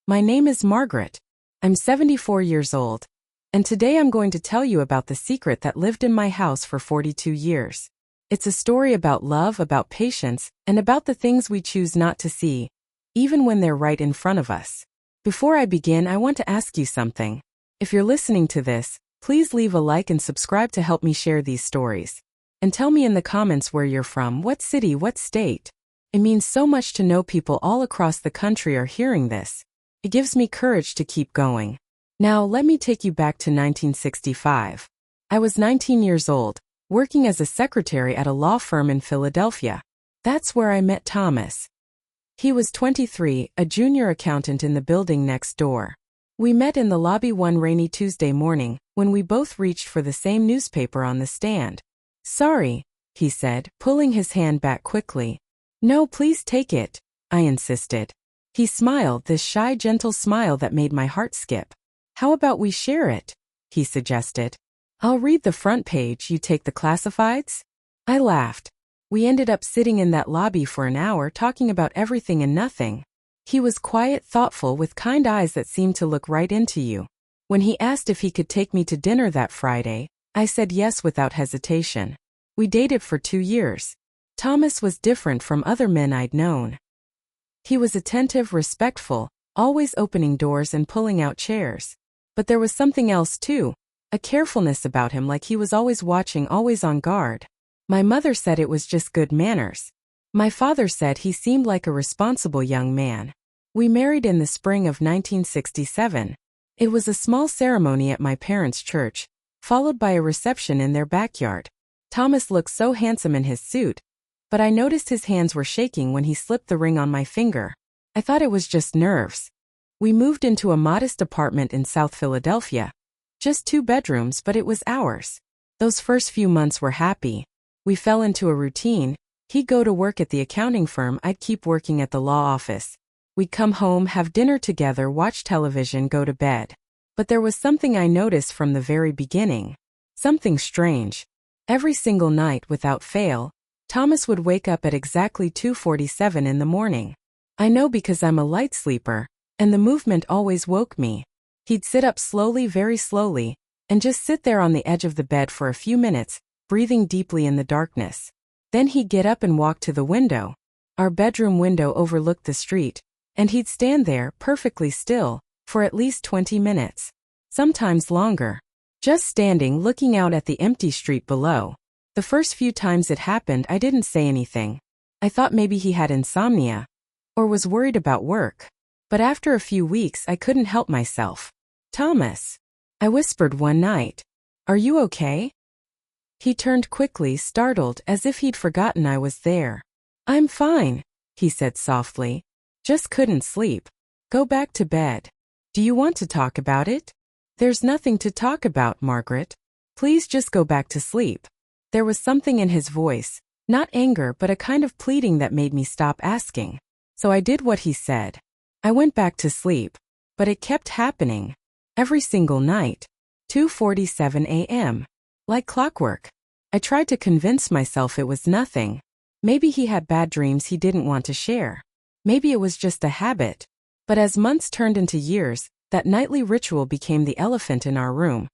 My name is Margaret. I'm 74 years old, and today I'm going to tell you about the secret that lived in my house for 42 years. It's a story about love, about patience, and about the things we choose not to see, even when they're right in front of us. Before I begin, I want to ask you something. If you're listening to this, please leave a like and subscribe to help me share these stories. And tell me in the comments where you're from, what city, what state. It means so much to know people all across the country are hearing this. It gives me courage to keep going. Now, let me take you back to 1965. I was 19 years old, working as a secretary at a law firm in Philadelphia. That's where I met Thomas. He was 23, a junior accountant in the building next door. We met in the lobby one rainy Tuesday morning, when we both reached for the same newspaper on the stand. "Sorry," he said, pulling his hand back quickly. "No, please take it," I insisted. He smiled, this shy, gentle smile that made my heart skip. "How about we share it?" he suggested. "I'll read the front page, you take the classifieds?" I laughed. We ended up sitting in that lobby for an hour talking about everything and nothing. He was quiet, thoughtful, with kind eyes that seemed to look right into you. When he asked if he could take me to dinner that Friday, I said yes without hesitation. We dated for 2 years. Thomas was different from other men I'd known. He was attentive, respectful, always opening doors and pulling out chairs. But there was something else too, a carefulness about him, like he was always watching, always on guard. My mother said it was just good manners. My father said he seemed like a responsible young man. We married in the spring of 1967. It was a small ceremony at my parents' church, followed by a reception in their backyard. Thomas looked so handsome in his suit, but I noticed his hands were shaking when he slipped the ring on my finger. I thought it was just nerves. We moved into a modest apartment in South Philadelphia. Just 2 bedrooms, but it was ours. Those first few months were happy. We fell into a routine. He'd go to work at the accounting firm, I'd keep working at the law office. We'd come home, have dinner together, watch television, go to bed. But there was something I noticed from the very beginning. Something strange. Every single night, without fail, Thomas would wake up at exactly 2:47 in the morning. I know because I'm a light sleeper, and the movement always woke me. He'd sit up slowly, very slowly, and just sit there on the edge of the bed for a few minutes, breathing deeply in the darkness. Then he'd get up and walk to the window. Our bedroom window overlooked the street, and he'd stand there, perfectly still, for at least 20 minutes. Sometimes longer. Just standing, looking out at the empty street below. The first few times it happened, I didn't say anything. I thought maybe he had insomnia, or was worried about work. But after a few weeks, I couldn't help myself. "Thomas," I whispered one night. "Are you okay?" He turned quickly, startled, as if he'd forgotten I was there. "I'm fine," he said softly. "Just couldn't sleep. Go back to bed. Do you want to talk about it?" "There's nothing to talk about, Margaret. Please just go back to sleep." There was something in his voice, not anger but a kind of pleading that made me stop asking. So I did what he said. I went back to sleep. But it kept happening. Every single night. 2:47 a.m. Like clockwork. I tried to convince myself it was nothing. Maybe he had bad dreams he didn't want to share. Maybe it was just a habit. But as months turned into years, that nightly ritual became the elephant in our room.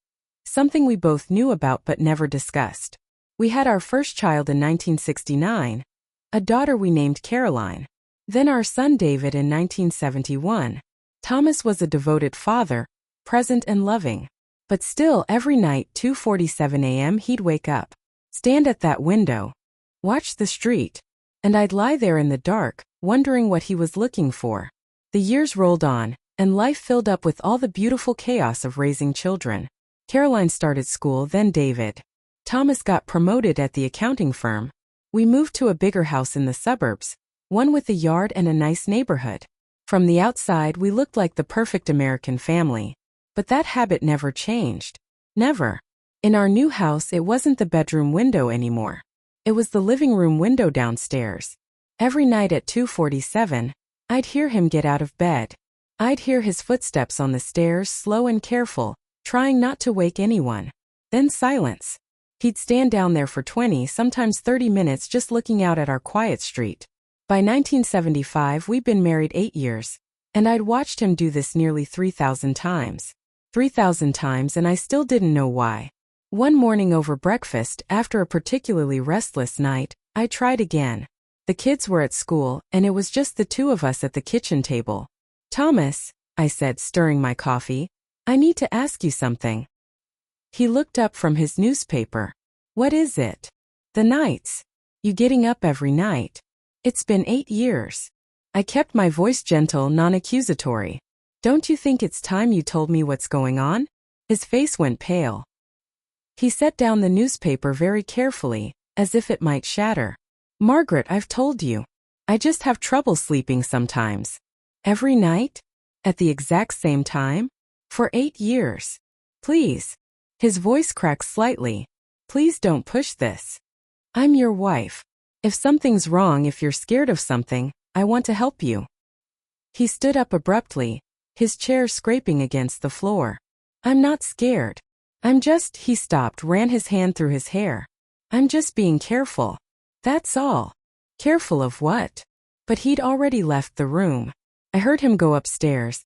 Something we both knew about but never discussed. We had our first child in 1969, a daughter we named Caroline. Then our son David in 1971. Thomas was a devoted father, present and loving. But still, every night, 2:47 a.m., he'd wake up, stand at that window, watch the street, and I'd lie there in the dark, wondering what he was looking for. The years rolled on, and life filled up with all the beautiful chaos of raising children. Caroline started school, then David. Thomas got promoted at the accounting firm. We moved to a bigger house in the suburbs, one with a yard and a nice neighborhood. From the outside, we looked like the perfect American family. But that habit never changed. Never. In our new house, it wasn't the bedroom window anymore. It was the living room window downstairs. Every night at 2:47, I'd hear him get out of bed. I'd hear his footsteps on the stairs, slow and careful, trying not to wake anyone. Then silence. He'd stand down there for 20, sometimes 30 minutes just looking out at our quiet street. By 1975, we'd been married 8 years. And I'd watched him do this nearly 3,000 times. 3,000 times, and I still didn't know why. One morning over breakfast, after a particularly restless night, I tried again. The kids were at school, and it was just the two of us at the kitchen table. "Thomas," I said, stirring my coffee, "I need to ask you something." He looked up from his newspaper. "What is it?" "The nights. You getting up every night. It's been 8 years. I kept my voice gentle, non-accusatory. "Don't you think it's time you told me what's going on?" His face went pale. He set down the newspaper very carefully, as if it might shatter. "Margaret, I've told you. I just have trouble sleeping sometimes." "Every night? At the exact same time? For 8 years? Please." His voice cracked slightly. "Please don't push this. I'm your wife. If something's wrong, if you're scared of something, I want to help you." He stood up abruptly, his chair scraping against the floor. "I'm not scared. He stopped, ran his hand through his hair. "I'm just being careful. That's all." "Careful of what?" But he'd already left the room. I heard him go upstairs,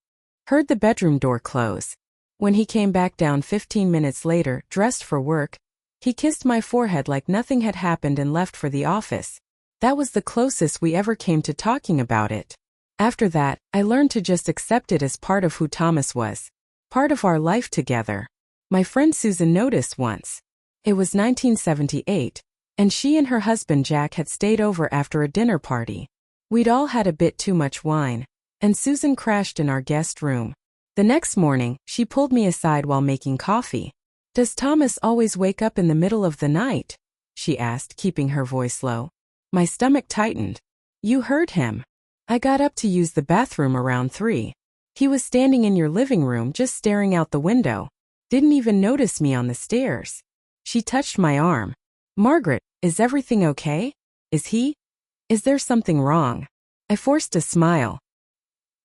heard the bedroom door close. When he came back down 15 minutes later, dressed for work, he kissed my forehead like nothing had happened and left for the office. That was the closest we ever came to talking about it. After that, I learned to just accept it as part of who Thomas was. Part of our life together. My friend Susan noticed once. It was 1978, and she and her husband Jack had stayed over after a dinner party. We'd all had a bit too much wine, and Susan crashed in our guest room. The next morning, she pulled me aside while making coffee. "Does Thomas always wake up in the middle of the night?" she asked, keeping her voice low. My stomach tightened. "You heard him. I got up to use the bathroom around 3. He was standing in your living room just staring out the window. Didn't even notice me on the stairs." She touched my arm. "Margaret, is everything okay? Is there something wrong?" I forced a smile.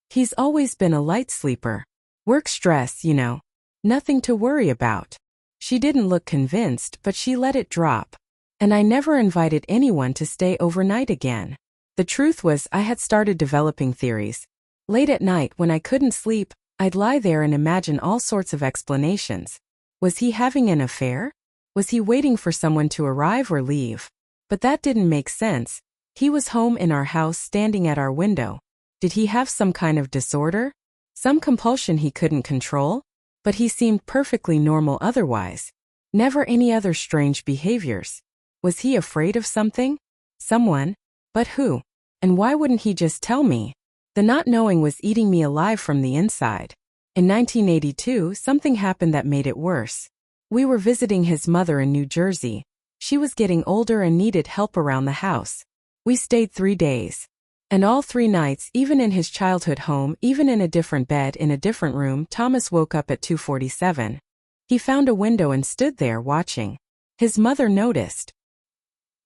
"He's always been a light sleeper. Work stress, you know. Nothing to worry about." She didn't look convinced, but she let it drop. And I never invited anyone to stay overnight again. The truth was, I had started developing theories. Late at night, when I couldn't sleep, I'd lie there and imagine all sorts of explanations. Was he having an affair? Was he waiting for someone to arrive or leave? But that didn't make sense. He was home in our house, standing at our window. Did he have some kind of disorder? Some compulsion he couldn't control? But he seemed perfectly normal otherwise. Never any other strange behaviors. Was he afraid of something? Someone? But who? And why wouldn't he just tell me? The not knowing was eating me alive from the inside. In 1982, something happened that made it worse. We were visiting his mother in New Jersey. She was getting older and needed help around the house. We stayed 3 days. And all 3 nights, even in his childhood home, even in a different bed in a different room, Thomas woke up at 2:47. He found a window and stood there watching. His mother noticed.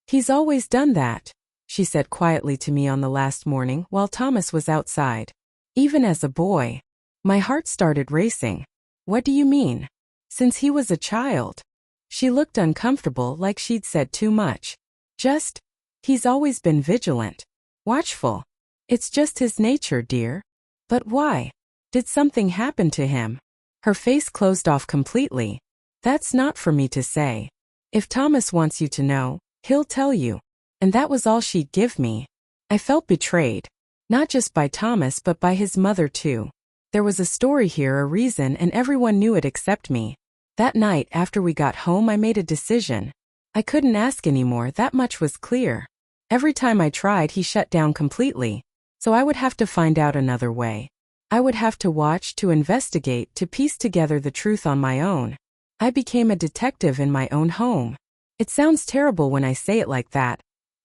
"He's always done that," she said quietly to me on the last morning while Thomas was outside. "Even as a boy." My heart started racing. "What do you mean?" "Since he was a child." She looked uncomfortable, like she'd said too much. He's always been vigilant. Watchful. It's just his nature, dear." "But why? Did something happen to him?" Her face closed off completely. "That's not for me to say. If Thomas wants you to know, he'll tell you." And that was all she'd give me. I felt betrayed. Not just by Thomas, but by his mother too. There was a story here, a reason, and everyone knew it except me. That night, after we got home, I made a decision. I couldn't ask anymore, that much was clear. Every time I tried, he shut down completely. So I would have to find out another way. I would have to watch, to investigate, to piece together the truth on my own. I became a detective in my own home. It sounds terrible when I say it like that,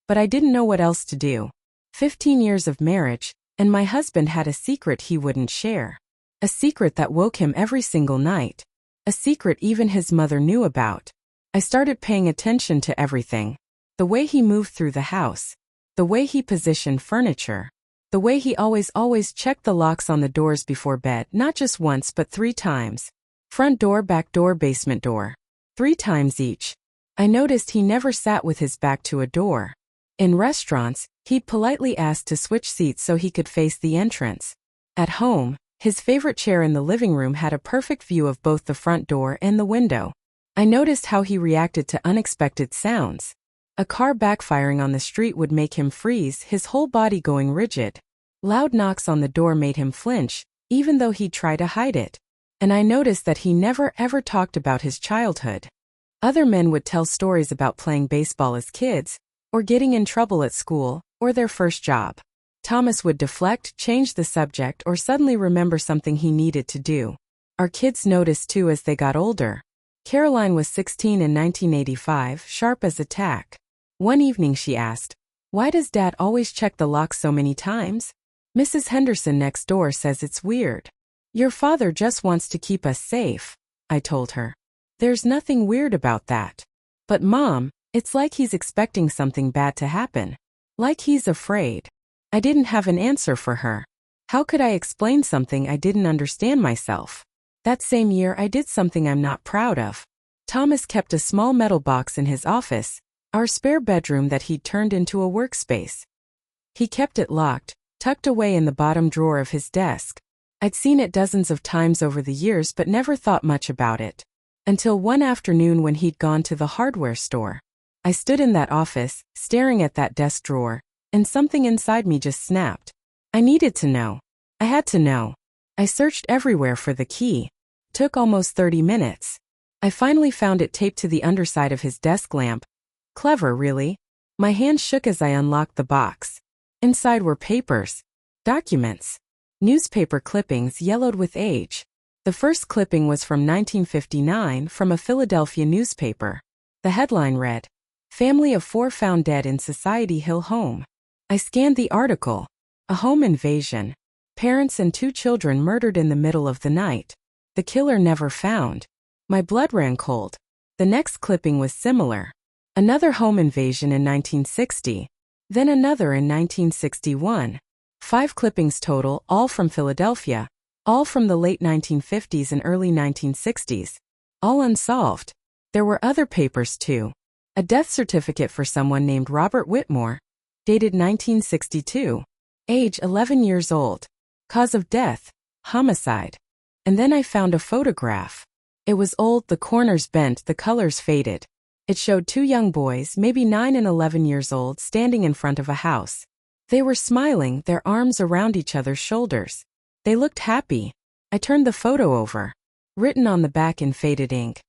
but I didn't know what else to do. 15 years of marriage, and my husband had a secret he wouldn't share. A secret that woke him every single night. A secret even his mother knew about. I started paying attention to everything. The way he moved through the house. The way he positioned furniture. The way he always checked the locks on the doors before bed, not just once but 3 times. Front door, back door, basement door. 3 times each. I noticed he never sat with his back to a door. In restaurants, he'd politely ask to switch seats so he could face the entrance. At home, his favorite chair in the living room had a perfect view of both the front door and the window. I noticed how he reacted to unexpected sounds. A car backfiring on the street would make him freeze, his whole body going rigid. Loud knocks on the door made him flinch, even though he'd try to hide it. And I noticed that he never ever talked about his childhood. Other men would tell stories about playing baseball as kids, or getting in trouble at school, or their first job. Thomas would deflect, change the subject, or suddenly remember something he needed to do. Our kids noticed too as they got older. Caroline was 16 in 1985, sharp as a tack. One evening she asked, "Why does Dad always check the lock so many times? Mrs. Henderson next door says it's weird." "Your father just wants to keep us safe," I told her. "There's nothing weird about that." "But Mom, it's like he's expecting something bad to happen. Like he's afraid." I didn't have an answer for her. How could I explain something I didn't understand myself? That same year I did something I'm not proud of. Thomas kept a small metal box in his office, our spare bedroom that he'd turned into a workspace. He kept it locked, tucked away in the bottom drawer of his desk. I'd seen it dozens of times over the years but never thought much about it. Until one afternoon when he'd gone to the hardware store. I stood in that office, staring at that desk drawer, and something inside me just snapped. I needed to know. I had to know. I searched everywhere for the key. Took almost 30 minutes. I finally found it taped to the underside of his desk lamp. Clever, really. My hand shook as I unlocked the box. Inside were papers. Documents. Newspaper clippings yellowed with age. The first clipping was from 1959 from a Philadelphia newspaper. The headline read, "Family of 4 found dead in Society Hill home." I scanned the article. A home invasion. Parents and 2 children murdered in the middle of the night. The killer never found. My blood ran cold. The next clipping was similar. Another home invasion in 1960. Then another in 1961. 5 clippings total, all from Philadelphia. All from the late 1950s and early 1960s. All unsolved. There were other papers too. A death certificate for someone named Robert Whitmore. Dated 1962. Age 11 years old. Cause of death, homicide. And then I found a photograph. It was old, the corners bent, the colors faded. It showed 2 young boys, maybe 9 and 11 years old, standing in front of a house. They were smiling, their arms around each other's shoulders. They looked happy. I turned the photo over. Written on the back in faded ink.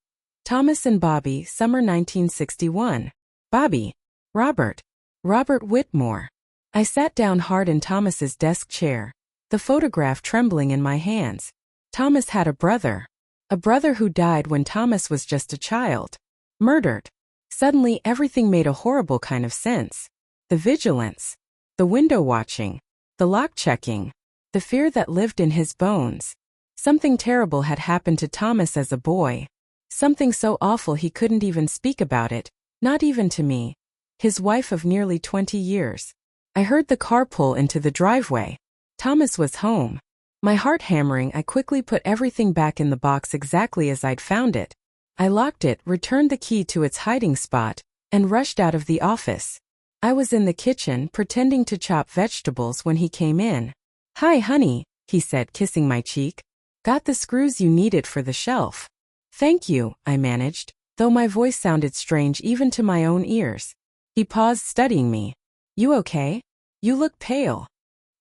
Thomas and Bobby, summer 1961. Bobby. Robert. Robert Whitmore. I sat down hard in Thomas's desk chair, the photograph trembling in my hands. Thomas had a brother. A brother who died when Thomas was just a child. Murdered. Suddenly everything made a horrible kind of sense. The vigilance. The window watching. The lock checking. The fear that lived in his bones. Something terrible had happened to Thomas as a boy. Something so awful he couldn't even speak about it, not even to me. His wife of nearly 20 years. I heard the car pull into the driveway. Thomas was home. My heart hammering, I quickly put everything back in the box exactly as I'd found it. I locked it, returned the key to its hiding spot, and rushed out of the office. I was in the kitchen, pretending to chop vegetables when he came in. "Hi, honey," he said, kissing my cheek. "Got the screws you needed for the shelf." "Thank you," I managed, though my voice sounded strange even to my own ears. He paused, studying me. "You okay? You look pale."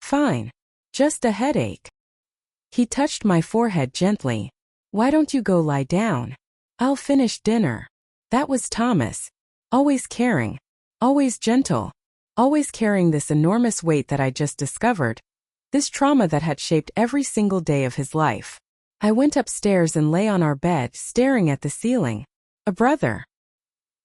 "Fine. Just a headache." He touched my forehead gently. "Why don't you go lie down? I'll finish dinner." That was Thomas. Always caring. Always gentle. Always carrying this enormous weight that I just discovered. This trauma that had shaped every single day of his life. I went upstairs and lay on our bed, staring at the ceiling. A brother.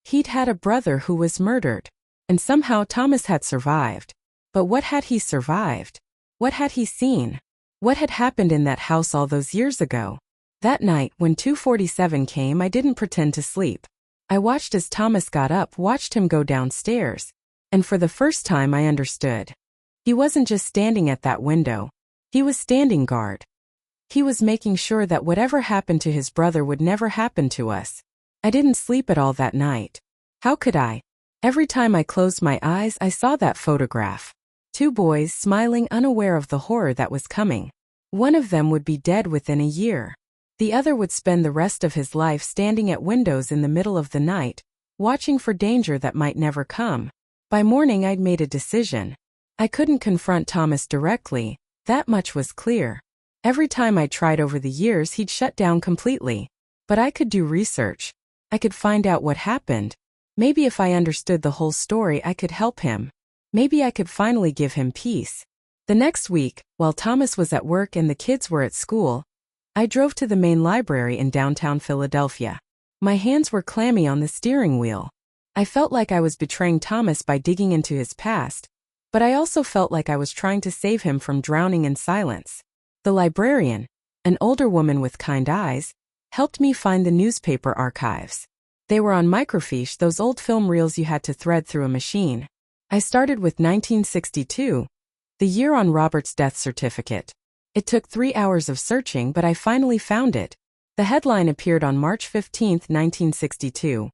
He'd had a brother who was murdered. And somehow Thomas had survived. But what had he survived? What had he seen? What had happened in that house all those years ago? That night, when 2:47 came, I didn't pretend to sleep. I watched as Thomas got up, watched him go downstairs. And for the first time I understood. He wasn't just standing at that window. He was standing guard. He was making sure that whatever happened to his brother would never happen to us. I didn't sleep at all that night. How could I? Every time I closed my eyes, I saw that photograph. 2 boys smiling, unaware of the horror that was coming. One of them would be dead within a year. The other would spend the rest of his life standing at windows in the middle of the night, watching for danger that might never come. By morning I'd made a decision. I couldn't confront Thomas directly, that much was clear. Every time I tried over the years he'd shut down completely. But I could do research. I could find out what happened. Maybe if I understood the whole story I could help him. Maybe I could finally give him peace. The next week, while Thomas was at work and the kids were at school, I drove to the main library in downtown Philadelphia. My hands were clammy on the steering wheel. I felt like I was betraying Thomas by digging into his past, but I also felt like I was trying to save him from drowning in silence. The librarian, an older woman with kind eyes, helped me find the newspaper archives. They were on microfiche, those old film reels you had to thread through a machine. I started with 1962, the year on Robert's death certificate. It took 3 hours of searching, but I finally found it. The headline appeared on March 15, 1962.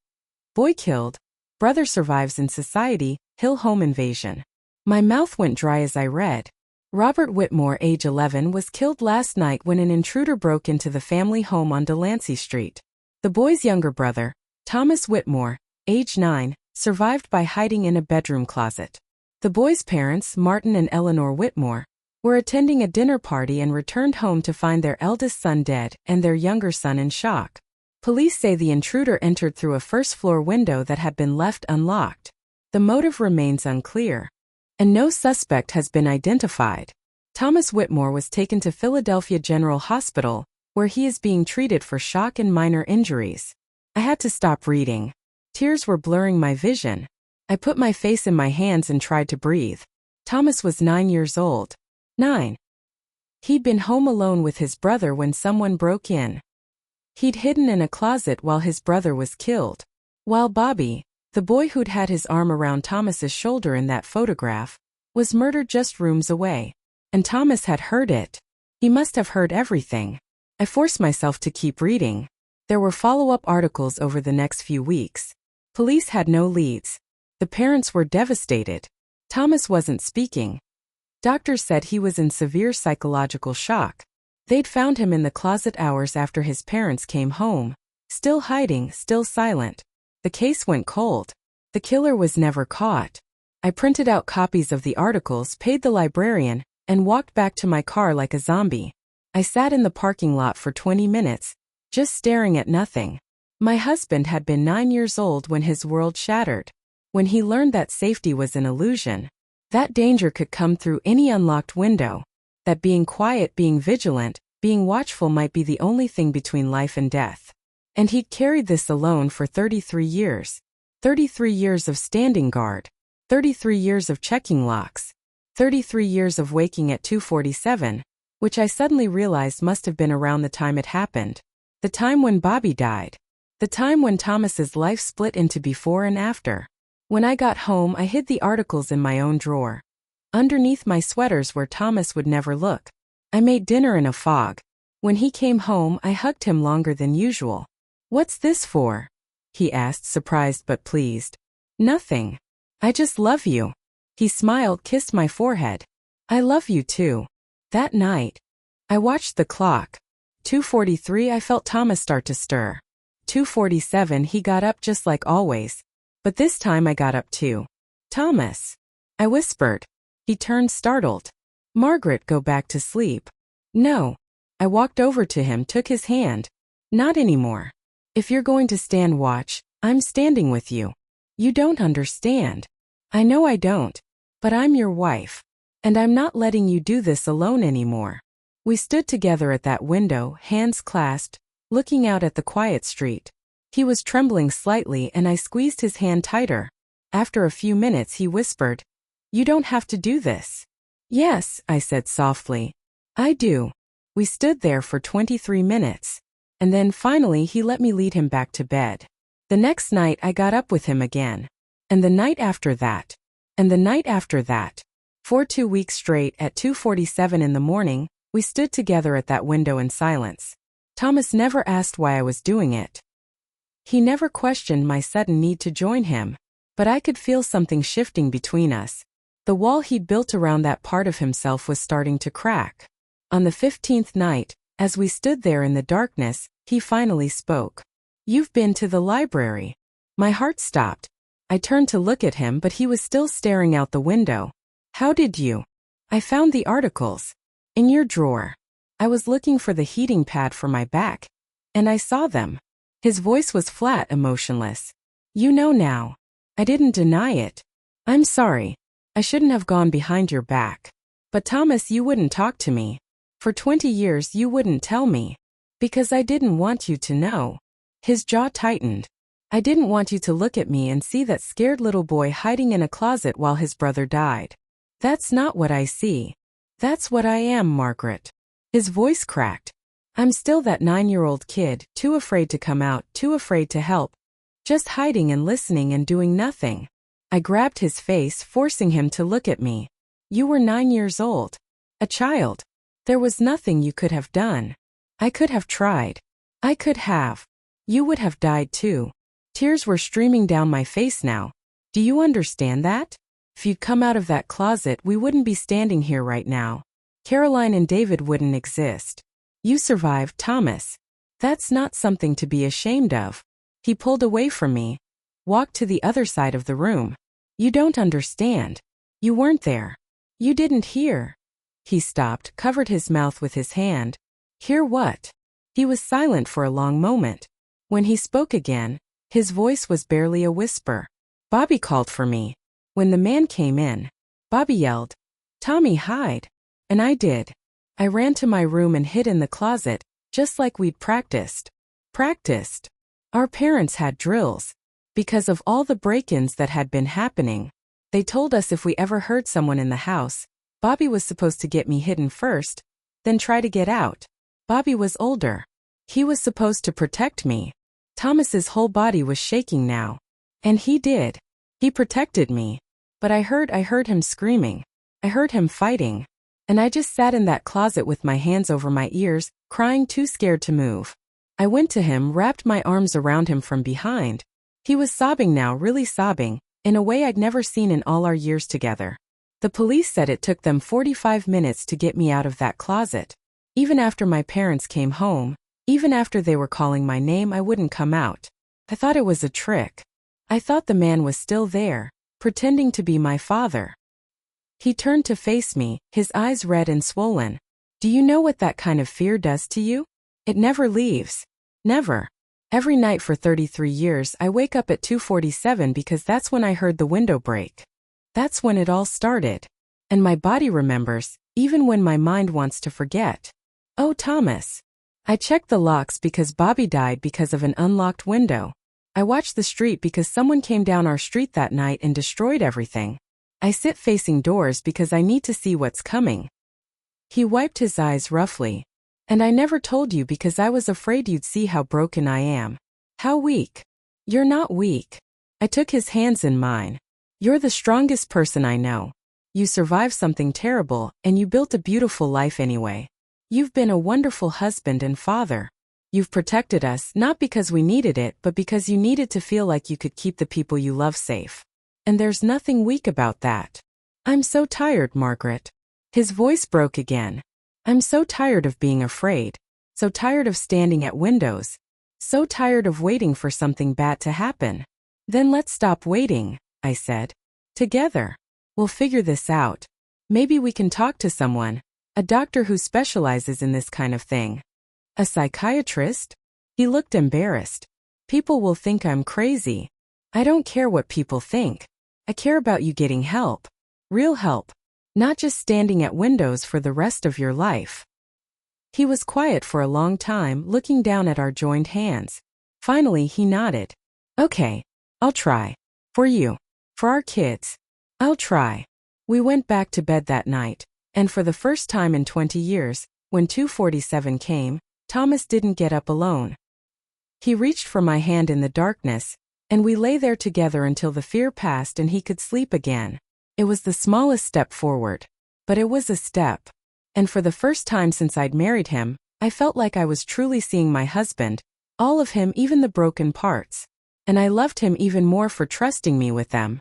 Boy killed. Brother survives in society, Hill home invasion. My mouth went dry as I read. Robert Whitmore, age 11, was killed last night when an intruder broke into the family home on Delancey Street. The boy's younger brother, Thomas Whitmore, age 9, survived by hiding in a bedroom closet. The boy's parents, Martin and Eleanor Whitmore, were attending a dinner party and returned home to find their eldest son dead and their younger son in shock. Police say the intruder entered through a first-floor window that had been left unlocked. The motive remains unclear, and no suspect has been identified. Thomas Whitmore was taken to Philadelphia General Hospital, where he is being treated for shock and minor injuries. I had to stop reading. Tears were blurring my vision. I put my face in my hands and tried to breathe. Thomas was 9 years old. 9. He'd been home alone with his brother when someone broke in. He'd hidden in a closet while his brother was killed. While Bobby, the boy who'd had his arm around Thomas's shoulder in that photograph, was murdered just rooms away. And Thomas had heard it. He must have heard everything. I forced myself to keep reading. There were follow-up articles over the next few weeks. Police had no leads. The parents were devastated. Thomas wasn't speaking. Doctors said he was in severe psychological shock. They'd found him in the closet hours after his parents came home, still hiding, still silent. The case went cold. The killer was never caught. I printed out copies of the articles, paid the librarian, and walked back to my car like a zombie. I sat in the parking lot for 20 minutes, just staring at nothing. My husband had been 9 years old when his world shattered. When he learned that safety was an illusion, that danger could come through any unlocked window, that being quiet, being vigilant, being watchful might be the only thing between life and death. And he'd carried this alone for 33 years. 33 years of standing guard. 33 years of checking locks. 33 years of waking at 2:47, which I suddenly realized must have been around the time it happened. The time when Bobby died. The time when Thomas's life split into before and after. When I got home, I hid the articles in my own drawer, underneath my sweaters where Thomas would never look. I made dinner in a fog. When he came home, I hugged him longer than usual. "What's this for?" he asked, surprised but pleased. "Nothing. I just love you." He smiled, kissed my forehead. "I love you too." That night, I watched the clock. 2:43, I felt Thomas start to stir. 2:47, he got up just like always. But this time I got up too. "Thomas," I whispered. He turned startled. "Margaret, go back to sleep." "No." I walked over to him, took his hand. "Not anymore. If you're going to stand watch, I'm standing with you. You don't understand." "I know I don't. But I'm your wife. And I'm not letting you do this alone anymore." We stood together at that window, hands clasped, looking out at the quiet street. He was trembling slightly and I squeezed his hand tighter. After a few minutes he whispered, "You don't have to do this." "Yes," I said softly. "I do." We stood there for 23 minutes. And then finally he let me lead him back to bed. The next night I got up with him again. And the night after that. And the night after that. For 2 weeks straight at 2:47 in the morning, we stood together at that window in silence. Thomas never asked why I was doing it. He never questioned my sudden need to join him. But I could feel something shifting between us. The wall he'd built around that part of himself was starting to crack. On the 15th night, as we stood there in the darkness, he finally spoke. "You've been to the library." My heart stopped. I turned to look at him, but he was still staring out the window. "How did you?" "I found the articles. In your drawer. I was looking for the heating pad for my back. And I saw them." His voice was flat, emotionless. "You know now." I didn't deny it. "I'm sorry. I shouldn't have gone behind your back. But Thomas, you wouldn't talk to me. For 20 years you wouldn't tell me. Because I didn't want you to know." His jaw tightened. "I didn't want you to look at me and see that scared little boy hiding in a closet while his brother died. That's not what I see. That's what I am, Margaret." His voice cracked. "I'm still that 9-year-old kid, too afraid to come out, too afraid to help. Just hiding and listening and doing nothing." I grabbed his face, forcing him to look at me. "You were 9 years old. A child. There was nothing you could have done. I could have tried. I could have. You would have died too." Tears were streaming down my face now. "Do you understand that? If you'd come out of that closet, we wouldn't be standing here right now. Caroline and David wouldn't exist. You survived, Thomas. That's not something to be ashamed of." He pulled away from me, walked to the other side of the room. "You don't understand. You weren't there. You didn't hear." He stopped, covered his mouth with his hand. "Hear what?" He was silent for a long moment. When he spoke again, his voice was barely a whisper. "Bobby called for me. When the man came in, Bobby yelled, 'Tommy, hide.' And I did. I ran to my room and hid in the closet, just like we'd practiced. Practiced. Our parents had drills. Because of all the break-ins that had been happening, they told us if we ever heard someone in the house, Bobby was supposed to get me hidden first, then try to get out. Bobby was older. He was supposed to protect me." Thomas's whole body was shaking now. "And he did. He protected me. But I heard him screaming. I heard him fighting. And I just sat in that closet with my hands over my ears, crying, too scared to move. I went to him, wrapped my arms around him from behind. He was sobbing now, really sobbing, in a way I'd never seen in all our years together. The police said it took them 45 minutes to get me out of that closet. Even after my parents came home, even after they were calling my name, I wouldn't come out. I thought it was a trick. I thought the man was still there, pretending to be my father." He turned to face me, his eyes red and swollen. "Do you know what that kind of fear does to you? It never leaves. Never. Every night for 33 years I wake up at 2:47 because that's when I heard the window break. That's when it all started. And my body remembers, even when my mind wants to forget." "Oh, Thomas." "I checked the locks because Bobby died because of an unlocked window. I watched the street because someone came down our street that night and destroyed everything. I sit facing doors because I need to see what's coming." He wiped his eyes roughly. "And I never told you because I was afraid you'd see how broken I am. How weak." "You're not weak." I took his hands in mine. "You're the strongest person I know. You survived something terrible, and you built a beautiful life anyway. You've been a wonderful husband and father. You've protected us, not because we needed it, but because you needed to feel like you could keep the people you love safe. And there's nothing weak about that. I'm so tired, Margaret." His voice broke again. "I'm so tired of being afraid. So tired of standing at windows. So tired of waiting for something bad to happen." "Then let's stop waiting," I said. "Together. We'll figure this out. Maybe we can talk to someone, a doctor who specializes in this kind of thing." "A psychiatrist?" He looked embarrassed. "People will think I'm crazy." "I don't care what people think. I care about you getting help. Real help. Not just standing at windows for the rest of your life." He was quiet for a long time, looking down at our joined hands. Finally, he nodded. "Okay, I'll try. For you. For our kids. I'll try." We went back to bed that night, and for the first time in 20 years, when 2:47 came, Thomas didn't get up alone. He reached for my hand in the darkness, and we lay there together until the fear passed and he could sleep again. It was the smallest step forward, but it was a step. And for the first time since I'd married him, I felt like I was truly seeing my husband, all of him, even the broken parts. And I loved him even more for trusting me with them.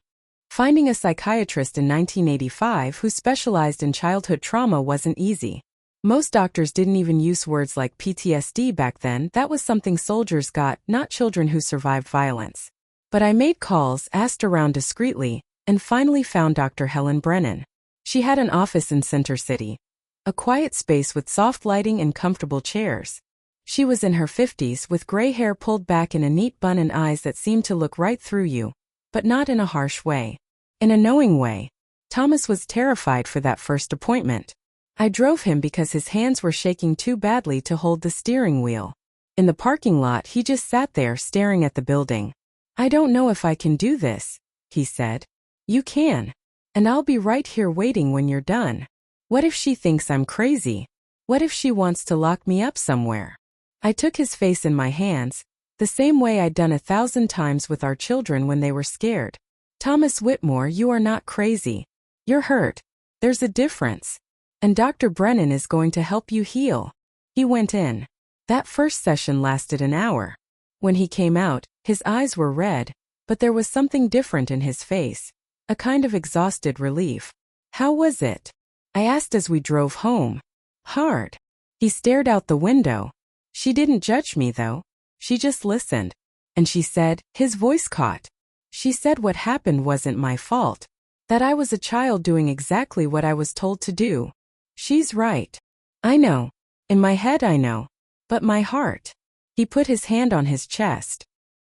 Finding a psychiatrist in 1985 who specialized in childhood trauma wasn't easy. Most doctors didn't even use words like PTSD back then. That was something soldiers got, not children who survived violence. But I made calls, asked around discreetly, and finally found Dr. Helen Brennan. She had an office in Center City. A quiet space with soft lighting and comfortable chairs. She was in her 50s with gray hair pulled back in a neat bun and eyes that seemed to look right through you, but not in a harsh way. In a knowing way. Thomas was terrified for that first appointment. I drove him because his hands were shaking too badly to hold the steering wheel. In the parking lot, he just sat there staring at the building. "I don't know if I can do this," he said. "You can. And I'll be right here waiting when you're done. What if she thinks I'm crazy? What if she wants to lock me up somewhere?" I took his face in my hands, the same way I'd done 1,000 times with our children when they were scared. "Thomas Whitmore, you are not crazy. You're hurt. There's a difference. And Dr. Brennan is going to help you heal." He went in. That first session lasted an hour. When he came out, his eyes were red, but there was something different in his face. A kind of exhausted relief. "How was it?" I asked as we drove home. "Hard." He stared out the window. "She didn't judge me though. She just listened. And she said," his voice caught. "She said what happened wasn't my fault. That I was a child doing exactly what I was told to do. She's right. I know. In my head I know. But my heart." He put his hand on his chest.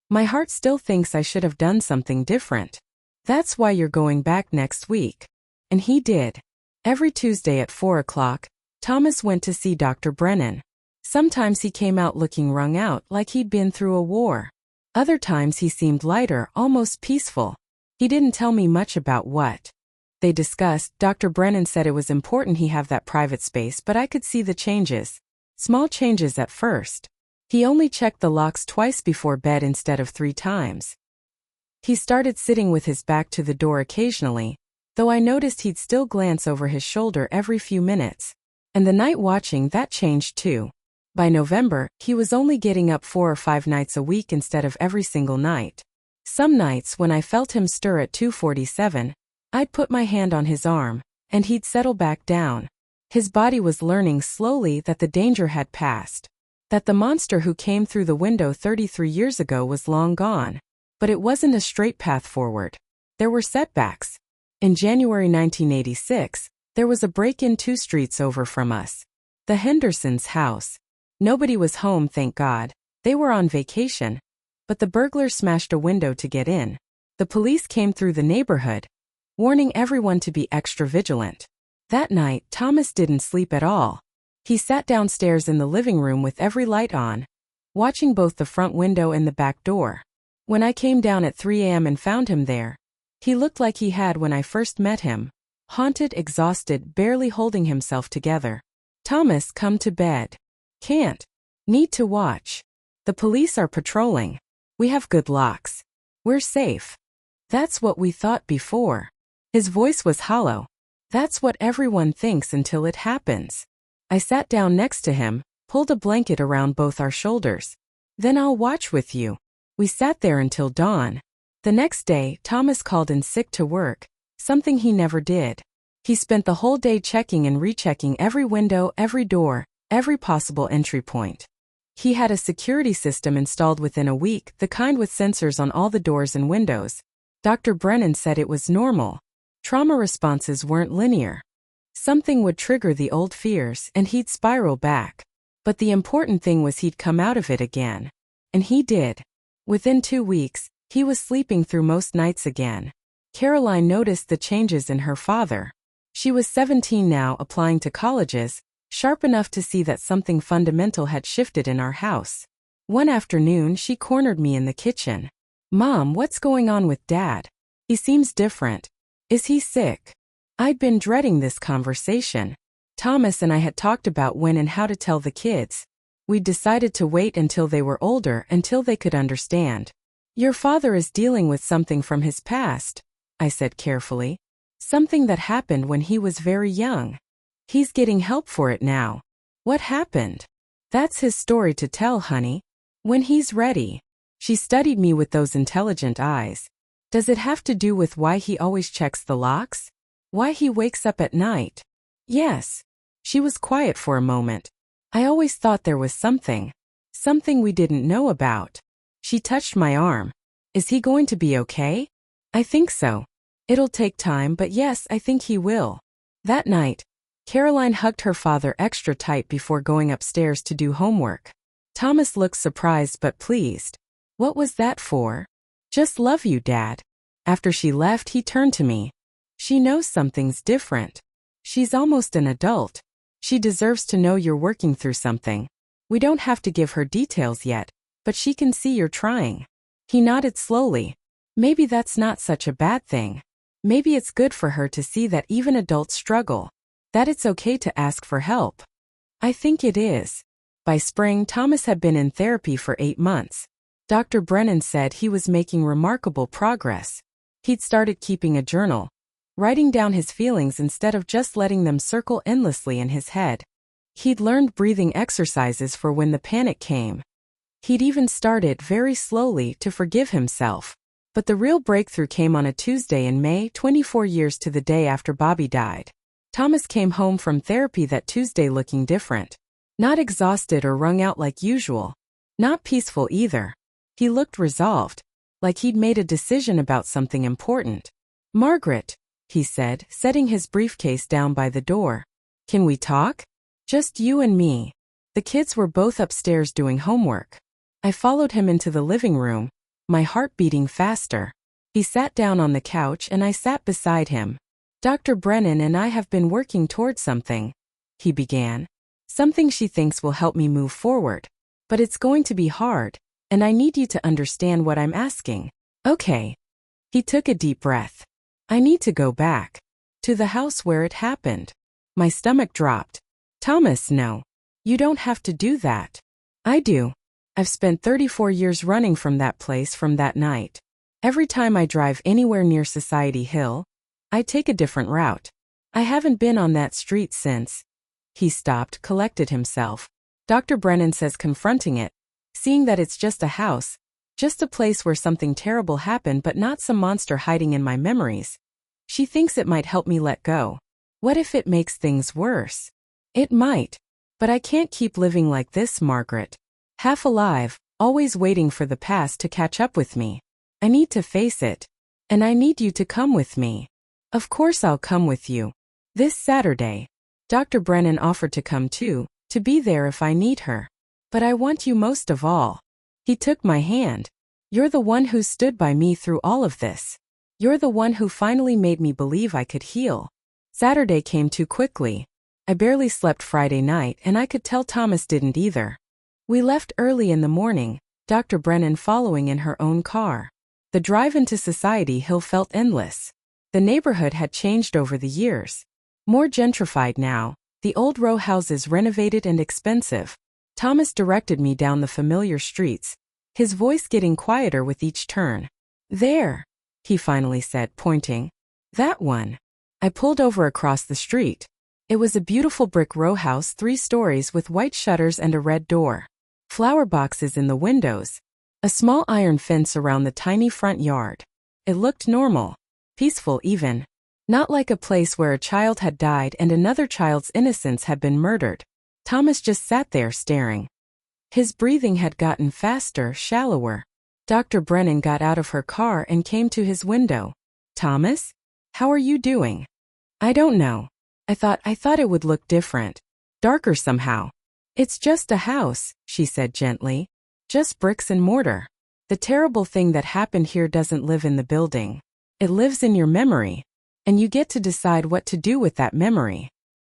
"My heart still thinks I should have done something different. That's why you're going back next week." And he did. Every Tuesday at 4 o'clock, Thomas went to see Dr. Brennan. Sometimes he came out looking wrung out like he'd been through a war. Other times he seemed lighter, almost peaceful. He didn't tell me much about what they discussed. Dr. Brennan said it was important he have that private space, but I could see the changes. Small changes at first. He only checked the locks twice before bed instead of 3 times. He started sitting with his back to the door occasionally, though I noticed he'd still glance over his shoulder every few minutes. And the night watching, that changed too. By November, he was only getting up 4 or 5 nights a week instead of every single night. Some nights when I felt him stir at 2:47, I'd put my hand on his arm, and he'd settle back down. His body was learning slowly that the danger had passed. That the monster who came through the window 33 years ago was long gone. But it wasn't a straight path forward. There were setbacks. In January 1986, there was a break-in 2 streets over from us. The Hendersons' house. Nobody was home, thank God. They were on vacation. But the burglars smashed a window to get in. The police came through the neighborhood, warning everyone to be extra vigilant. That night, Thomas didn't sleep at all. He sat downstairs in the living room with every light on, watching both the front window and the back door. When I came down at 3 a.m. and found him there, he looked like he had when I first met him. Haunted, exhausted, barely holding himself together. "Thomas, come to bed." "Can't. Need to watch. The police are patrolling. We have good locks. We're safe." "That's what we thought before." His voice was hollow. "That's what everyone thinks until it happens." I sat down next to him, pulled a blanket around both our shoulders. "Then I'll watch with you." We sat there until dawn. The next day, Thomas called in sick to work, something he never did. He spent the whole day checking and rechecking every window, every door, every possible entry point. He had a security system installed within a week, the kind with sensors on all the doors and windows. Dr. Brennan said it was normal. Trauma responses weren't linear. Something would trigger the old fears and he'd spiral back. But the important thing was he'd come out of it again. And he did. Within 2 weeks, he was sleeping through most nights again. Caroline noticed the changes in her father. She was 17 now, applying to colleges, sharp enough to see that something fundamental had shifted in our house. One afternoon, she cornered me in the kitchen. "Mom, what's going on with Dad? He seems different. Is he sick?" I'd been dreading this conversation. Thomas and I had talked about when and how to tell the kids. We'd decided to wait until they were older, until they could understand. "Your father is dealing with something from his past," I said carefully. "Something that happened when he was very young. He's getting help for it now." "What happened?" "That's his story to tell, honey. When he's ready." She studied me with those intelligent eyes. "Does it have to do with why he always checks the locks? Why he wakes up at night?" "Yes. She was quiet for a moment. I always thought there was something we didn't know about. She touched my arm. Is he going to be okay? I think so. It'll take time, but yes, I think he will. That night, Caroline hugged her father extra tight before going upstairs to do homework. Thomas looked surprised but pleased. What was that for? Just love you, Dad. After she left, he turned to me. She knows something's different. She's almost an adult. She deserves to know you're working through something. We don't have to give her details yet, but she can see you're trying. He nodded slowly. Maybe that's not such a bad thing. Maybe it's good for her to see that even adults struggle, that it's okay to ask for help. I think it is. By spring, Thomas had been in therapy for 8 months. Dr. Brennan said he was making remarkable progress. He'd started keeping a journal, writing down his feelings instead of just letting them circle endlessly in his head. He'd learned breathing exercises for when the panic came. He'd even started, very slowly, to forgive himself. But the real breakthrough came on a Tuesday in May, 24 years to the day after Bobby died. Thomas came home from therapy that Tuesday looking different. Not exhausted or wrung out like usual. Not peaceful either. He looked resolved, like he'd made a decision about something important. "Margaret," he said, setting his briefcase down by the door. "Can we talk? Just you and me." The kids were both upstairs doing homework. I followed him into the living room, my heart beating faster. He sat down on the couch and I sat beside him. "Dr. Brennan and I have been working towards something," he began. "Something she thinks will help me move forward. But it's going to be hard, and I need you to understand what I'm asking." "Okay." He took a deep breath. "I need to go back. To the house where it happened." My stomach dropped. "Thomas, no. You don't have to do that." "I do. I've spent 34 years running from that place from that night. Every time I drive anywhere near Society Hill, I take a different route. I haven't been on that street since." He stopped, collected himself. Dr. Brennan says confronting it, seeing that it's just a house, just a place where something terrible happened but not some monster hiding in my memories. She thinks it might help me let go. What if it makes things worse? It might. But I can't keep living like this, Margaret. Half alive, always waiting for the past to catch up with me. I need to face it. And I need you to come with me. Of course I'll come with you. This Saturday. Dr. Brennan offered to come too, to be there if I need her. But I want you most of all. He took my hand. You're the one who stood by me through all of this. You're the one who finally made me believe I could heal. Saturday came too quickly. I barely slept Friday night and I could tell Thomas didn't either. We left early in the morning, Dr. Brennan following in her own car. The drive into Society Hill felt endless. The neighborhood had changed over the years. More gentrified now, the old row houses renovated and expensive. Thomas directed me down the familiar streets, his voice getting quieter with each turn. "There," he finally said, pointing. "That one." I pulled over across the street. It was a beautiful brick row house, 3 stories with white shutters and a red door. Flower boxes in the windows. A small iron fence around the tiny front yard. It looked normal. Peaceful even. Not like a place where a child had died and another child's innocence had been murdered. Thomas just sat there staring. His breathing had gotten faster, shallower. Dr. Brennan got out of her car and came to his window. "Thomas? How are you doing?" "I don't know. I thought it would look different. Darker somehow." "It's just a house," she said gently. "Just bricks and mortar. The terrible thing that happened here doesn't live in the building. It lives in your memory. And you get to decide what to do with that memory."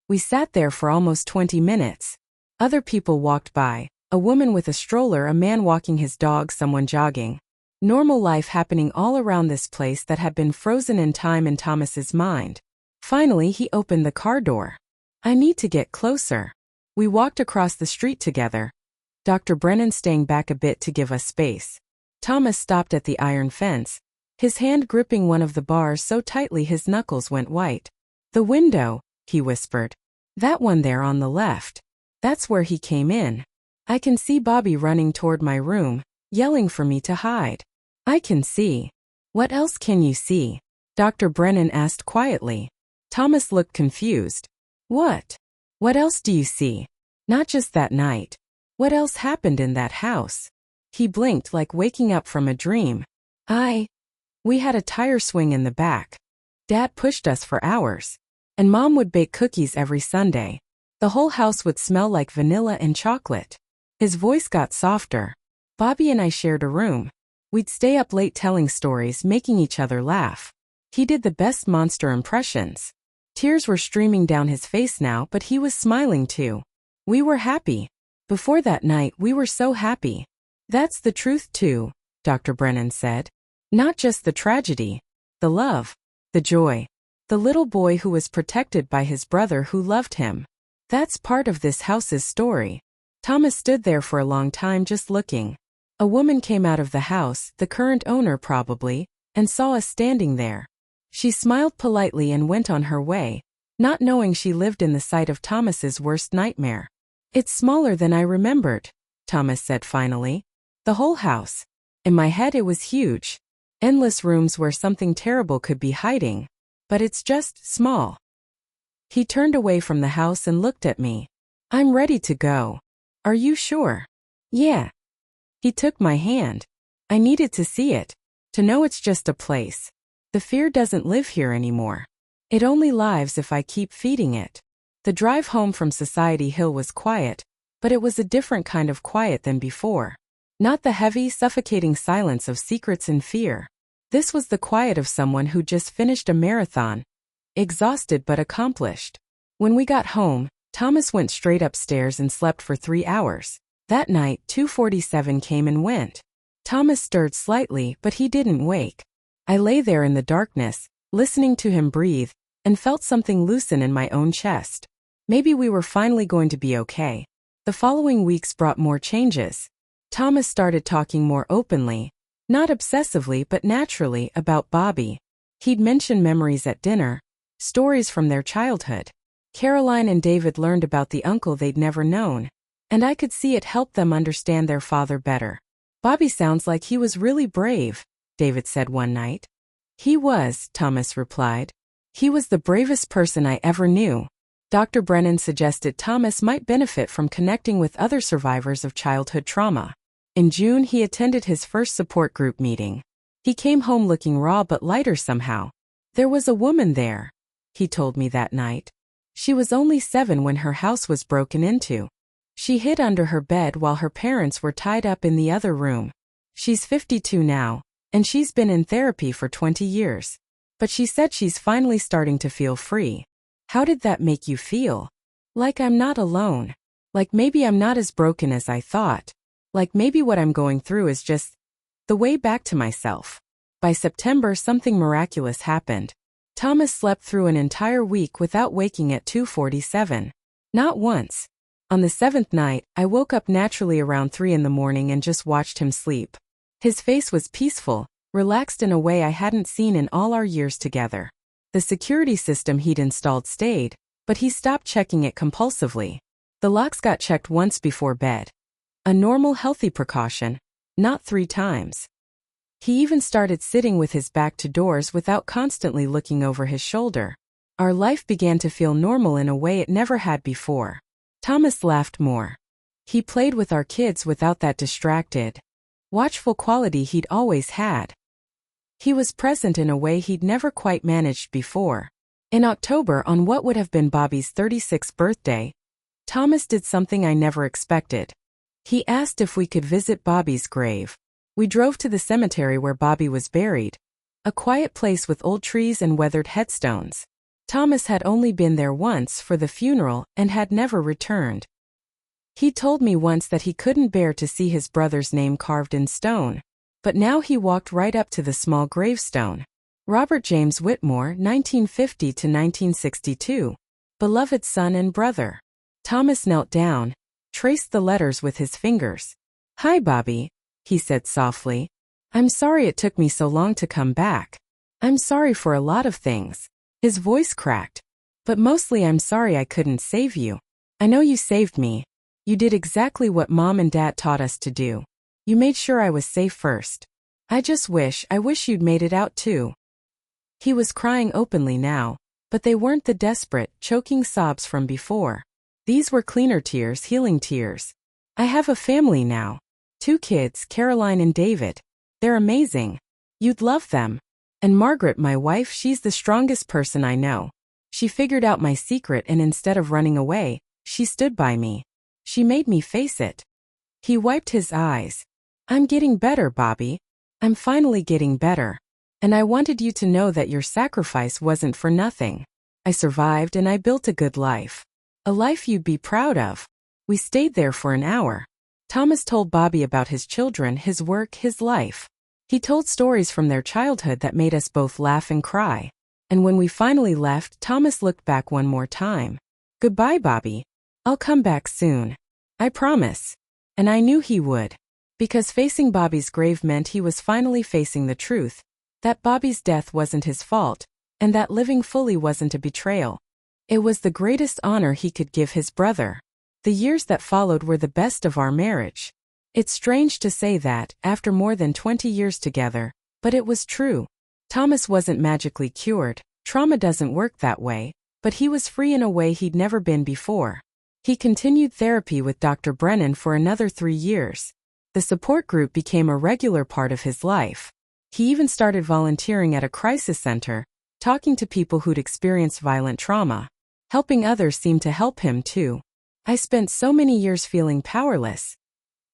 We sat there for almost 20 minutes. Other people walked by, a woman with a stroller, a man walking his dog, someone jogging. Normal life happening all around this place that had been frozen in time in Thomas's mind. Finally, he opened the car door. "I need to get closer." We walked across the street together. Dr. Brennan staying back a bit to give us space. Thomas stopped at the iron fence, his hand gripping one of the bars so tightly his knuckles went white. "The window," he whispered. "That one there on the left. That's where he came in. I can see Bobby running toward my room, yelling for me to hide." "I can see." "What else can you see?" Dr. Brennan asked quietly. Thomas looked confused. "What?" What else do you see? Not just that night. What else happened in that house? He blinked like waking up from a dream. We had a tire swing in the back. Dad pushed us for hours. And Mom would bake cookies every Sunday. The whole house would smell like vanilla and chocolate. His voice got softer. Bobby and I shared a room. We'd stay up late telling stories, making each other laugh. He did the best monster impressions. Tears were streaming down his face now, but he was smiling too. We were happy. Before that night, we were so happy. That's the truth too, Dr. Brennan said. Not just the tragedy. The love. The joy. The little boy who was protected by his brother who loved him. That's part of this house's story. Thomas stood there for a long time just looking. A woman came out of the house, the current owner probably, and saw us standing there. She smiled politely and went on her way, not knowing she lived in the sight of Thomas's worst nightmare. It's smaller than I remembered, Thomas said finally. The whole house. In my head it was huge. Endless rooms where something terrible could be hiding. But it's just small. He turned away from the house and looked at me. I'm ready to go. Are you sure? Yeah. He took my hand. I needed to see it. To know it's just a place. The fear doesn't live here anymore. It only lives if I keep feeding it. The drive home from Society Hill was quiet, but it was a different kind of quiet than before. Not the heavy, suffocating silence of secrets and fear. This was the quiet of someone who just finished a marathon. Exhausted but accomplished. When we got home, Thomas went straight upstairs and slept for 3 hours. That night, 2:47 came and went. Thomas stirred slightly, but he didn't wake. I lay there in the darkness, listening to him breathe, and felt something loosen in my own chest. Maybe we were finally going to be okay. The following weeks brought more changes. Thomas started talking more openly, not obsessively but naturally, about Bobby. He'd mention memories at dinner, stories from their childhood. Caroline and David learned about the uncle they'd never known, and I could see it helped them understand their father better. Bobby sounds like he was really brave, David said one night. He was, Thomas replied. He was the bravest person I ever knew. Dr. Brennan suggested Thomas might benefit from connecting with other survivors of childhood trauma. In June, he attended his first support group meeting. He came home looking raw but lighter somehow. There was a woman there, he told me that night. She was only 7 when her house was broken into. She hid under her bed while her parents were tied up in the other room. She's 52 now, and she's been in therapy for 20 years. But she said she's finally starting to feel free. How did that make you feel? Like I'm not alone. Like maybe I'm not as broken as I thought. Like maybe what I'm going through is just the way back to myself. By September, something miraculous happened. Thomas slept through an entire week without waking at 2:47. Not once. On the 7th night, I woke up naturally around 3 in the morning and just watched him sleep. His face was peaceful, relaxed in a way I hadn't seen in all our years together. The security system he'd installed stayed, but he stopped checking it compulsively. The locks got checked once before bed. A normal, healthy precaution, not 3 times. He even started sitting with his back to doors without constantly looking over his shoulder. Our life began to feel normal in a way it never had before. Thomas laughed more. He played with our kids without that distracted, watchful quality he'd always had. He was present in a way he'd never quite managed before. In October, on what would have been Bobby's 36th birthday, Thomas did something I never expected. He asked if we could visit Bobby's grave. We drove to the cemetery where Bobby was buried, a quiet place with old trees and weathered headstones. Thomas had only been there once for the funeral and had never returned. He told me once that he couldn't bear to see his brother's name carved in stone, but now he walked right up to the small gravestone. Robert James Whitmore, 1950 to 1962. Beloved son and brother. Thomas knelt down, traced the letters with his fingers. Hi, Bobby, he said softly. I'm sorry it took me so long to come back. I'm sorry for a lot of things. His voice cracked. But mostly I'm sorry I couldn't save you. I know you saved me. You did exactly what Mom and Dad taught us to do. You made sure I was safe first. I wish you'd made it out too. He was crying openly now, but they weren't the desperate, choking sobs from before. These were cleaner tears, healing tears. I have a family now. 2 kids, Caroline and David. They're amazing. You'd love them. And Margaret, my wife, she's the strongest person I know. She figured out my secret and instead of running away, she stood by me. She made me face it. He wiped his eyes. I'm getting better, Bobby. I'm finally getting better. And I wanted you to know that your sacrifice wasn't for nothing. I survived and I built a good life. A life you'd be proud of. We stayed there for an hour. Thomas told Bobby about his children, his work, his life. He told stories from their childhood that made us both laugh and cry. And when we finally left, Thomas looked back one more time. Goodbye, Bobby. I'll come back soon. I promise. And I knew he would. Because facing Bobby's grave meant he was finally facing the truth. That Bobby's death wasn't his fault, and that living fully wasn't a betrayal. It was the greatest honor he could give his brother. The years that followed were the best of our marriage. It's strange to say that, after more than 20 years together, but it was true. Thomas wasn't magically cured, trauma doesn't work that way, but he was free in a way he'd never been before. He continued therapy with Dr. Brennan for another 3 years. The support group became a regular part of his life. He even started volunteering at a crisis center, talking to people who'd experienced violent trauma. Helping others seemed to help him too. I spent so many years feeling powerless.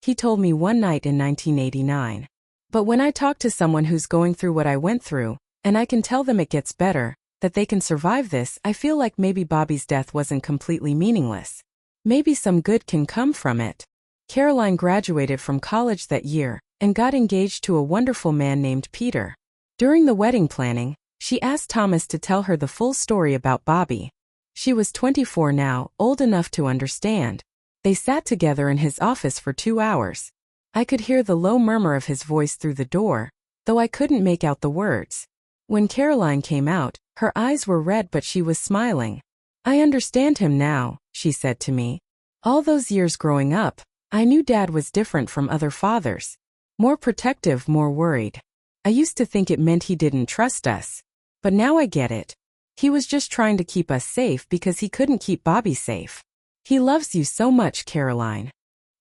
He told me one night in 1989. But when I talk to someone who's going through what I went through, and I can tell them it gets better, that they can survive this, I feel like maybe Bobby's death wasn't completely meaningless. Maybe some good can come from it. Caroline graduated from college that year and got engaged to a wonderful man named Peter. During the wedding planning, she asked Thomas to tell her the full story about Bobby. She was 24 now, old enough to understand. They sat together in his office for 2 hours. I could hear the low murmur of his voice through the door, though I couldn't make out the words. When Caroline came out, her eyes were red but she was smiling. I understand him now, she said to me. All those years growing up, I knew Dad was different from other fathers. More protective, more worried. I used to think it meant he didn't trust us. But now I get it. He was just trying to keep us safe because he couldn't keep Bobby safe. He loves you so much, Caroline.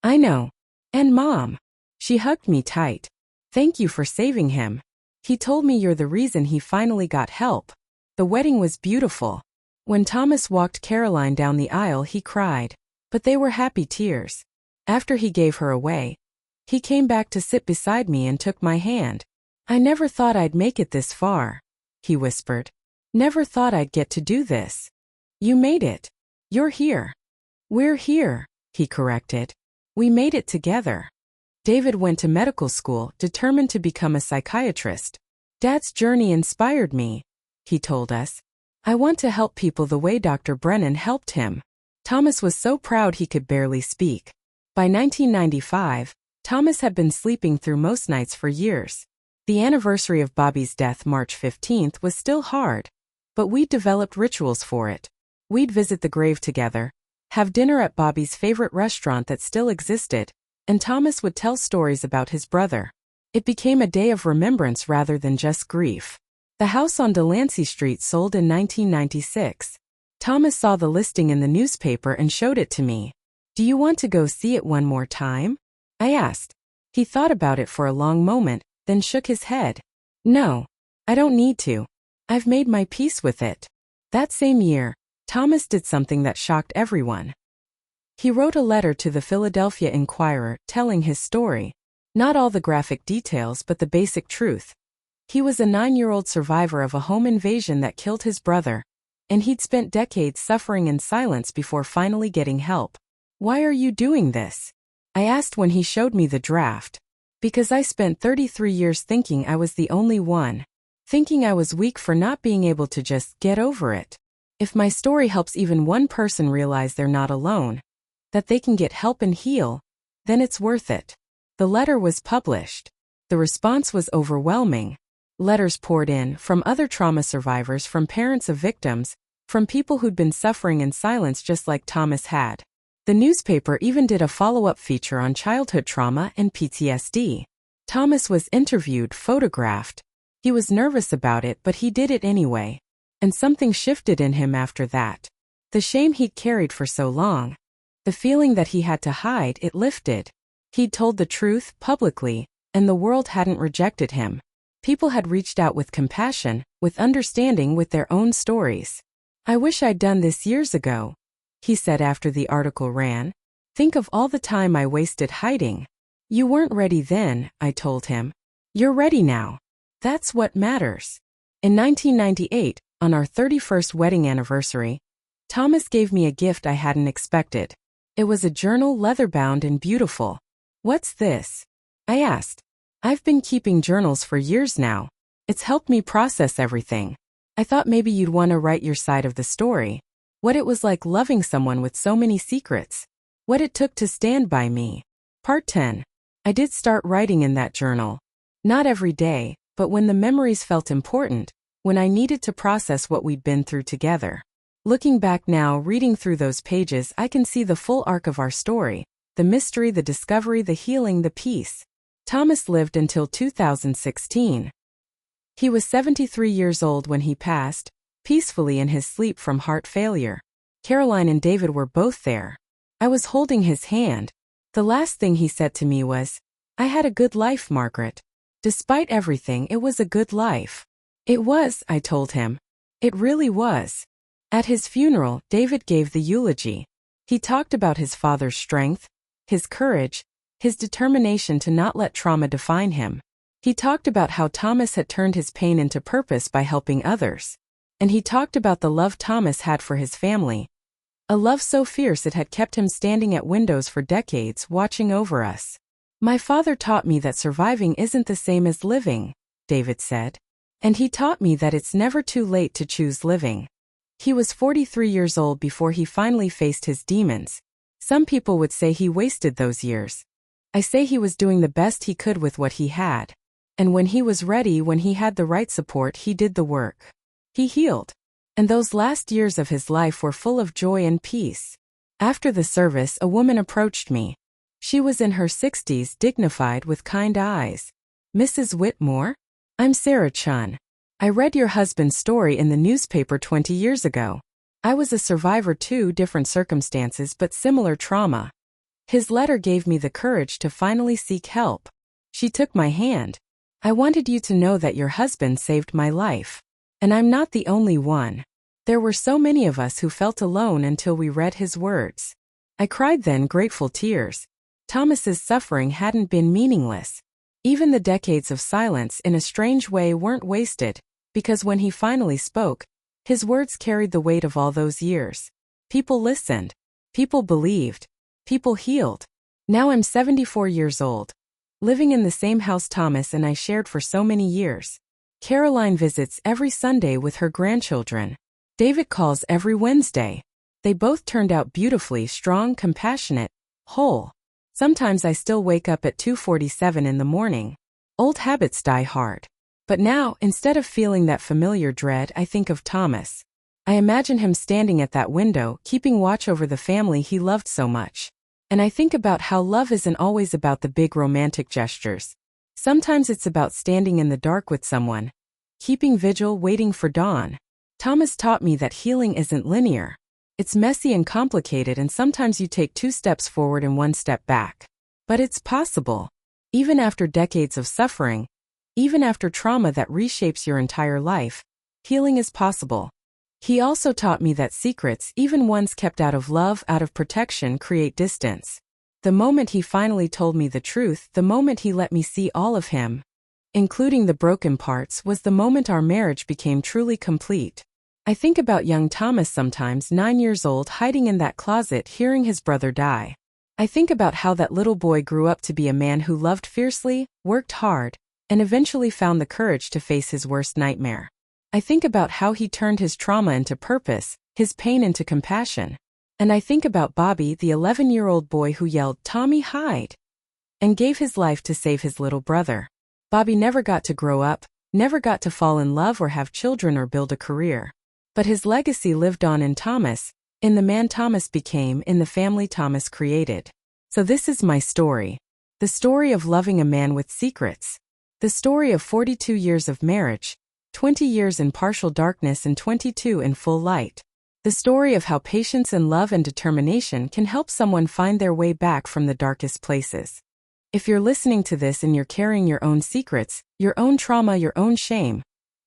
I know. And Mom. She hugged me tight. Thank you for saving him. He told me you're the reason he finally got help. The wedding was beautiful. When Thomas walked Caroline down the aisle, he cried. But they were happy tears. After he gave her away, he came back to sit beside me and took my hand. I never thought I'd make it this far, he whispered. Never thought I'd get to do this. You made it. You're here. We're here, he corrected. We made it together. David went to medical school, determined to become a psychiatrist. Dad's journey inspired me, he told us. I want to help people the way Dr. Brennan helped him. Thomas was so proud he could barely speak. By 1995, Thomas had been sleeping through most nights for years. The anniversary of Bobby's death, March 15th, was still hard. But we'd developed rituals for it. We'd visit the grave together, have dinner at Bobby's favorite restaurant that still existed, and Thomas would tell stories about his brother. It became a day of remembrance rather than just grief. The house on Delancey Street sold in 1996. Thomas saw the listing in the newspaper and showed it to me. Do you want to go see it one more time? I asked. He thought about it for a long moment, then shook his head. No, I don't need to. I've made my peace with it. That same year, Thomas did something that shocked everyone. He wrote a letter to the Philadelphia Inquirer telling his story. Not all the graphic details but the basic truth. He was a 9-year-old survivor of a home invasion that killed his brother, and he'd spent decades suffering in silence before finally getting help. Why are you doing this? I asked when he showed me the draft. Because I spent 33 years thinking I was the only one. Thinking I was weak for not being able to just get over it. If my story helps even one person realize they're not alone, that they can get help and heal, then it's worth it. The letter was published. The response was overwhelming. Letters poured in from other trauma survivors, from parents of victims, from people who'd been suffering in silence just like Thomas had. The newspaper even did a follow-up feature on childhood trauma and PTSD. Thomas was interviewed, photographed. He was nervous about it, but he did it anyway. And something shifted in him after that. The shame he'd carried for so long, The feeling that he had to hide, it lifted. He'd told the truth, publicly, and the world hadn't rejected him. People had reached out with compassion, with understanding, with their own stories. "I wish I'd done this years ago," he said after the article ran. "Think of all the time I wasted hiding." "You weren't ready then," I told him. "You're ready now. That's what matters." In 1998, on our 31st wedding anniversary, Thomas gave me a gift I hadn't expected. It was a journal, leather-bound and beautiful. "What's this?" I asked. "I've been keeping journals for years now. It's helped me process everything. I thought maybe you'd want to write your side of the story. What it was like loving someone with so many secrets. What it took to stand by me." Part 10. I did start writing in that journal. Not every day, but when the memories felt important, when I needed to process what we'd been through together. Looking back now, reading through those pages, I can see the full arc of our story. The mystery, the discovery, the healing, the peace. Thomas lived until 2016. He was 73 years old when he passed, peacefully in his sleep from heart failure. Caroline and David were both there. I was holding his hand. The last thing he said to me was, "I had a good life, Margaret. Despite everything, it was a good life." It was, I told him. It really was. At his funeral, David gave the eulogy. He talked about his father's strength, his courage, his determination to not let trauma define him. He talked about how Thomas had turned his pain into purpose by helping others. And he talked about the love Thomas had for his family. A love so fierce it had kept him standing at windows for decades, watching over us. "My father taught me that surviving isn't the same as living," David said. "And he taught me that it's never too late to choose living." He was 43 years old before he finally faced his demons. Some people would say he wasted those years. I say he was doing the best he could with what he had. And when he was ready, when he had the right support, he did the work. He healed. And those last years of his life were full of joy and peace. After the service, a woman approached me. She was in her 60s, dignified with kind eyes. "Mrs. Whitmore? I'm Sarah Chun. I read your husband's story in the newspaper 20 years ago. I was a survivor too, different circumstances but similar trauma. His letter gave me the courage to finally seek help." She took my hand. "I wanted you to know that your husband saved my life. And I'm not the only one. There were so many of us who felt alone until we read his words." I cried then, grateful tears. Thomas's suffering hadn't been meaningless. Even the decades of silence, in a strange way, weren't wasted, because when he finally spoke, his words carried the weight of all those years. People listened. People believed. People healed. Now I'm 74 years old, living in the same house Thomas and I shared for so many years. Caroline visits every Sunday with her grandchildren. David calls every Wednesday. They both turned out beautifully, strong, compassionate, whole. Sometimes I still wake up at 2:47 in the morning. Old habits die hard. But now, instead of feeling that familiar dread, I think of Thomas. I imagine him standing at that window, keeping watch over the family he loved so much. And I think about how love isn't always about the big romantic gestures. Sometimes it's about standing in the dark with someone, keeping vigil, waiting for dawn. Thomas taught me that healing isn't linear. It's messy and complicated, and sometimes you take 2 steps forward and 1 step back. But it's possible. Even after decades of suffering, even after trauma that reshapes your entire life, healing is possible. He also taught me that secrets, even ones kept out of love, out of protection, create distance. The moment he finally told me the truth, the moment he let me see all of him, including the broken parts, was the moment our marriage became truly complete. I think about young Thomas sometimes, 9 years old, hiding in that closet, hearing his brother die. I think about how that little boy grew up to be a man who loved fiercely, worked hard, and eventually found the courage to face his worst nightmare. I think about how he turned his trauma into purpose, his pain into compassion. And I think about Bobby, the 11-year-old boy who yelled, "Tommy, hide!" and gave his life to save his little brother. Bobby never got to grow up, never got to fall in love or have children or build a career. But his legacy lived on in Thomas, in the man Thomas became, in the family Thomas created. So this is my story. The story of loving a man with secrets. The story of 42 years of marriage, 20 years in partial darkness and 22 in full light. The story of how patience and love and determination can help someone find their way back from the darkest places. If you're listening to this and you're carrying your own secrets, your own trauma, your own shame,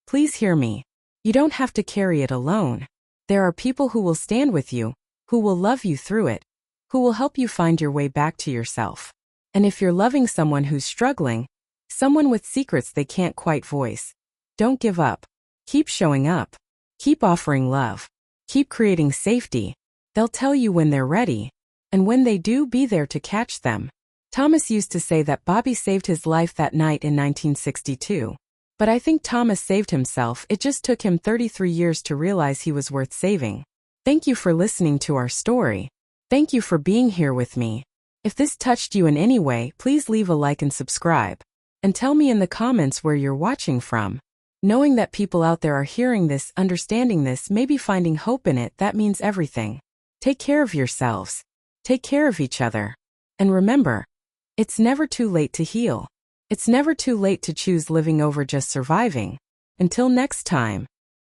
please hear me. You don't have to carry it alone. There are people who will stand with you, who will love you through it, who will help you find your way back to yourself. And if you're loving someone who's struggling, someone with secrets they can't quite voice, don't give up. Keep showing up. Keep offering love. Keep creating safety. They'll tell you when they're ready. And when they do, be there to catch them. Thomas used to say that Bobby saved his life that night in 1962. But I think Thomas saved himself. It just took him 33 years to realize he was worth saving. Thank you for listening to our story. Thank you for being here with me. If this touched you in any way, please leave a like and subscribe. And tell me in the comments where you're watching from. Knowing that people out there are hearing this, understanding this, maybe finding hope in it, that means everything. Take care of yourselves. Take care of each other. And remember, it's never too late to heal. It's never too late to choose living over just surviving. Until next time.